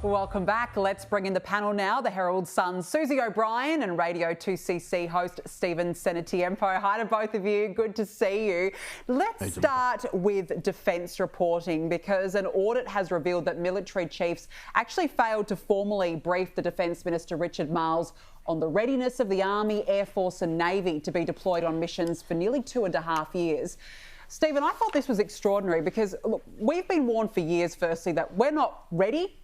Welcome back. Let's bring in the panel now. The Herald Sun's Susie O'Brien and Radio 2CC host Stephen Cenatiempo. Hi to both of you. Good to see you. Let's start with defence reporting, because an audit has revealed that military chiefs actually failed to formally brief the Defence Minister Richard Marles on the readiness of the Army, Air Force and Navy to be deployed on missions for nearly 2.5 years. Stephen, I thought this was extraordinary because, look, we've been warned for years, firstly, that we're not ready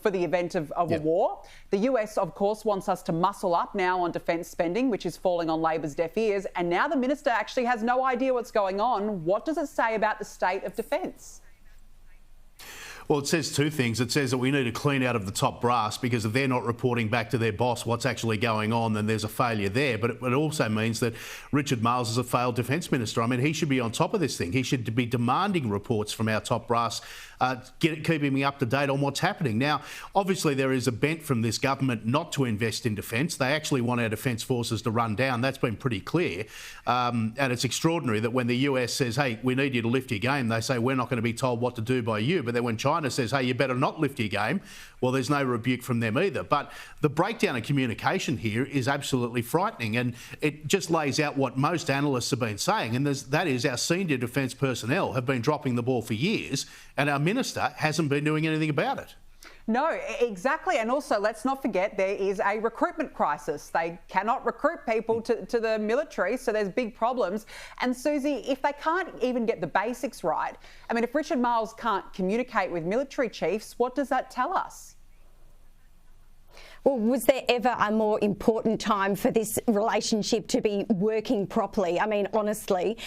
for the event of a war. The US, of course, wants us to muscle up now on defence spending, which is falling on Labor's deaf ears. And now the minister actually has no idea what's going on. What does it say about the state of defence? Well, it says two things. It says that we need to clean out of the top brass, because if they're not reporting back to their boss what's actually going on, then there's a failure there. But it also means that Richard Marles is a failed Defence Minister. I mean, he should be on top of this thing. He should be demanding reports from our top brass, keeping me up to date on what's happening. Now, obviously, there is a bent from this government not to invest in defence. They actually want our defence forces to run down. That's been pretty clear. And it's extraordinary that when the US says, hey, we need you to lift your game, they say, we're not going to be told what to do by you. But then when China says, hey, you better not lift your game, well, there's no rebuke from them either. But the breakdown in communication here is absolutely frightening, and it just lays out what most analysts have been saying, and that is our senior defence personnel have been dropping the ball for years, and our minister hasn't been doing anything about it. No, exactly. And also, let's not forget, there is a recruitment crisis. They cannot recruit people to the military, so there's big problems. And Susie, if they can't even get the basics right, I mean, if Richard Marles can't communicate with military chiefs, what does that tell us? Well, was there ever a more important time for this relationship to be working properly? I mean, honestly,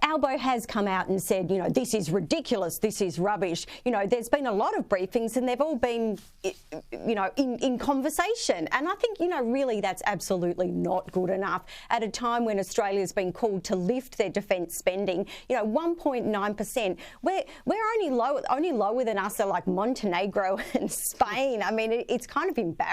Albo has come out and said, you know, this is ridiculous, this is rubbish. You know, there's been a lot of briefings and they've all been, you know, in conversation. And I think, you know, really that's absolutely not good enough at a time when Australia's been called to lift their defence spending. You know, 1.9%. We're only lower than us are like Montenegro and Spain. I mean, it's kind of embarrassing.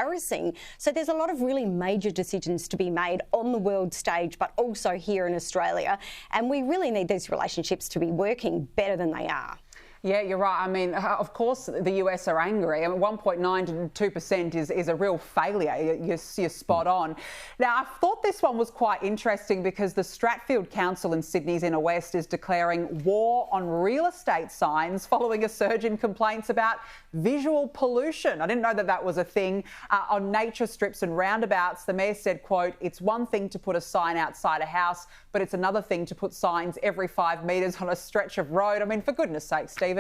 So there's a lot of really major decisions to be made on the world stage, but also here in Australia. And we really need these relationships to be working better than they are. Yeah, you're right. I mean, of course, the US are angry. I mean, 1.9 to 2% is a real failure. You're spot on. Now, I thought this one was quite interesting because the Stratfield Council in Sydney's Inner West is declaring war on real estate signs following a surge in complaints about visual pollution. I didn't know that was a thing. On nature strips and roundabouts, the mayor said, quote, "It's one thing to put a sign outside a house, but it's another thing to put signs every 5 metres on a stretch of road." I mean, for goodness sake, Steve.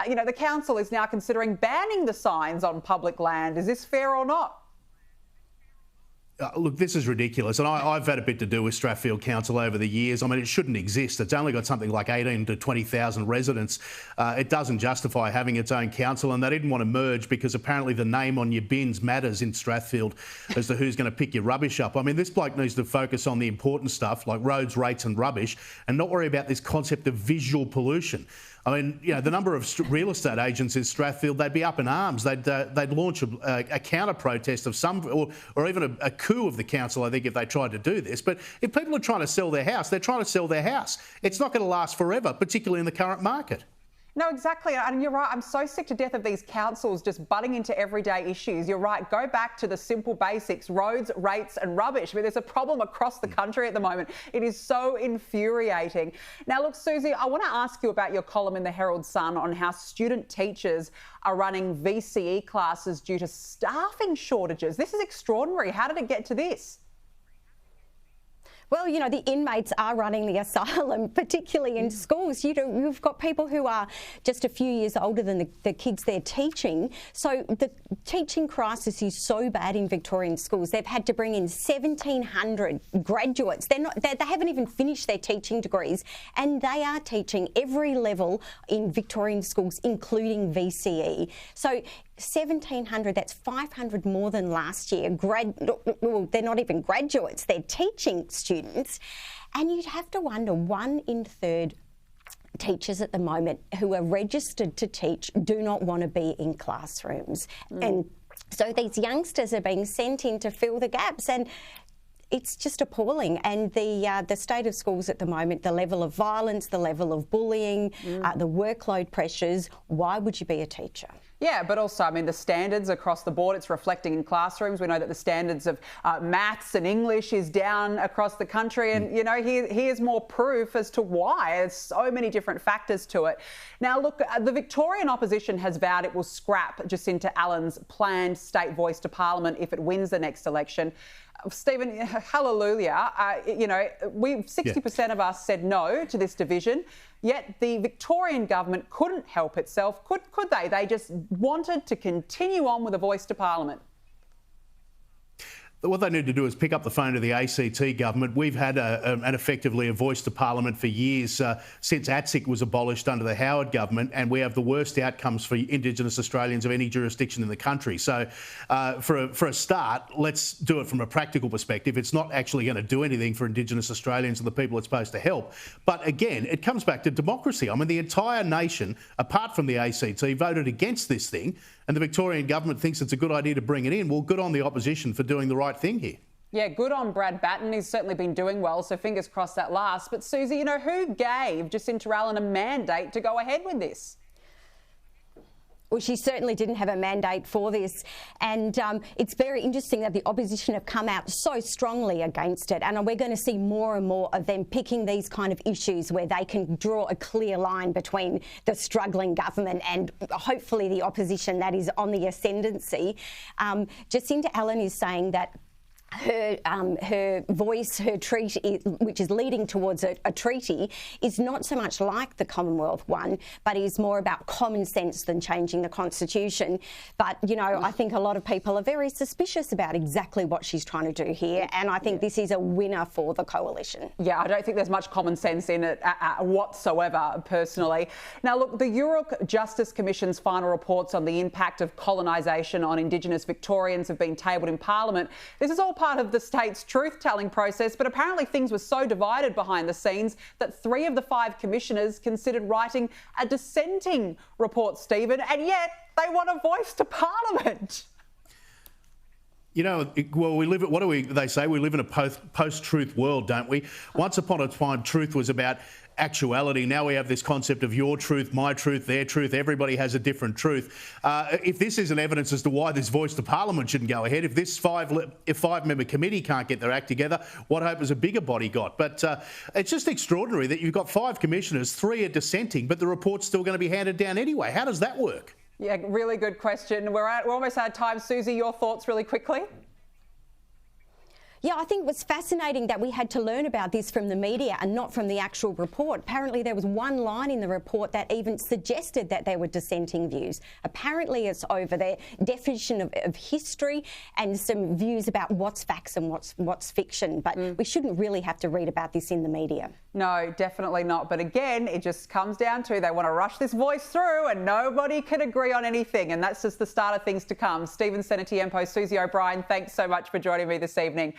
You know, the council is now considering banning the signs on public land. Is this fair or not? Look, this is ridiculous, and I've had a bit to do with Stratfield Council over the years. I mean, it shouldn't exist. It's only got something like 18 to 20,000 residents. It doesn't justify having its own council, and they didn't want to merge because apparently the name on your bins matters in Stratfield as to who's going to pick your rubbish up. I mean, this bloke needs to focus on the important stuff like roads, rates and rubbish, and not worry about this concept of visual pollution. I mean, you know, the number of real estate agents in Stratfield, they'd be up in arms. They'd launch a counter-protest of some, or even a coup of the council, I think, if they tried to do this. But if people are trying to sell their house, they're trying to sell their house. It's not going to last forever, particularly in the current market. No, exactly. And you're right. I'm so sick to death of these councils just butting into everyday issues. You're right. Go back to the simple basics, roads, rates and rubbish. I mean, there's a problem across the country at the moment. It is so infuriating. Now, look, Susie, I want to ask you about your column in the Herald Sun on how student teachers are running VCE classes due to staffing shortages. This is extraordinary. How did it get to this? Well, you know, the inmates are running the asylum, particularly in schools. You know, you've got people who are just a few years older than the kids they're teaching. So the teaching crisis is so bad in Victorian schools. They've had to bring in 1,700 graduates. They haven't even finished their teaching degrees, and they are teaching every level in Victorian schools, including VCE. So 1,700, that's 500 more than last year. Well, they're not even graduates, they're teaching students. And you'd have to wonder, 1 in 3 teachers at the moment who are registered to teach do not want to be in classrooms. And so these youngsters are being sent in to fill the gaps, and it's just appalling. And the state of schools at the moment, the level of violence, the level of bullying, the workload pressures, why would you be a teacher? Yeah, but also, I mean, the standards across the board, it's reflecting in classrooms. We know that the standards of maths and English is down across the country. And, you know, here's more proof as to why. There's so many different factors to it. Now, look, the Victorian opposition has vowed it will scrap Jacinta Allen's planned state voice to Parliament if it wins the next election. Stephen, hallelujah. 60% of us said no to this division, yet the Victorian government couldn't help itself, could they? They just wanted to continue on with a voice to Parliament. What they need to do is pick up the phone to the ACT government. We've had effectively a voice to Parliament for years, since ATSIC was abolished under the Howard government, and we have the worst outcomes for Indigenous Australians of any jurisdiction in the country. So for a start, let's do it from a practical perspective. It's not actually going to do anything for Indigenous Australians and the people it's supposed to help. But again, it comes back to democracy. I mean, the entire nation, apart from the ACT, voted against this thing, and the Victorian government thinks it's a good idea to bring it in. Well, good on the opposition for doing the right thing here. Yeah, good on Brad Batten. He's certainly been doing well, so fingers crossed that lasts. But Susie, you know, who gave Jacinta Allen a mandate to go ahead with this? Well, she certainly didn't have a mandate for this, and it's very interesting that the opposition have come out so strongly against it, and we're going to see more and more of them picking these kind of issues where they can draw a clear line between the struggling government and hopefully the opposition that is on the ascendancy. Jacinta Allen is saying that her voice, her treaty, which is leading towards a treaty, is not so much like the Commonwealth one, but is more about common sense than changing the Constitution. But, you know, I think a lot of people are very suspicious about exactly what she's trying to do here, and I think this is a winner for the coalition. Yeah, I don't think there's much common sense in it whatsoever, personally. Now, look, the Yoorrook Justice Commission's final reports on the impact of colonisation on Indigenous Victorians have been tabled in Parliament. This is all part of the state's truth-telling process, but apparently things were so divided behind the scenes that 3 of the 5 commissioners considered writing a dissenting report, Stephen, and yet they want a voice to Parliament. You know, well, they say we live in a post-truth world, don't we? Once upon a time, truth was about actuality. Now we have this concept of your truth, my truth, their truth. Everybody has a different truth. If this isn't evidence as to why this voice to Parliament shouldn't go ahead, if this five-member committee can't get their act together, what hope has a bigger body got? But it's just extraordinary that you've got 5 commissioners, 3 are dissenting, but the report's still going to be handed down anyway. How does that work? Yeah, really good question. We're almost out of time. Susie, your thoughts really quickly? Yeah, I think it was fascinating that we had to learn about this from the media and not from the actual report. Apparently there was one line in the report that even suggested that there were dissenting views. Apparently it's over their definition of history and some views about what's facts and what's fiction. But we shouldn't really have to read about this in the media. No, definitely not. But again, it just comes down to they want to rush this voice through and nobody can agree on anything. And that's just the start of things to come. Stephen Cenatiempo, Susie O'Brien, thanks so much for joining me this evening.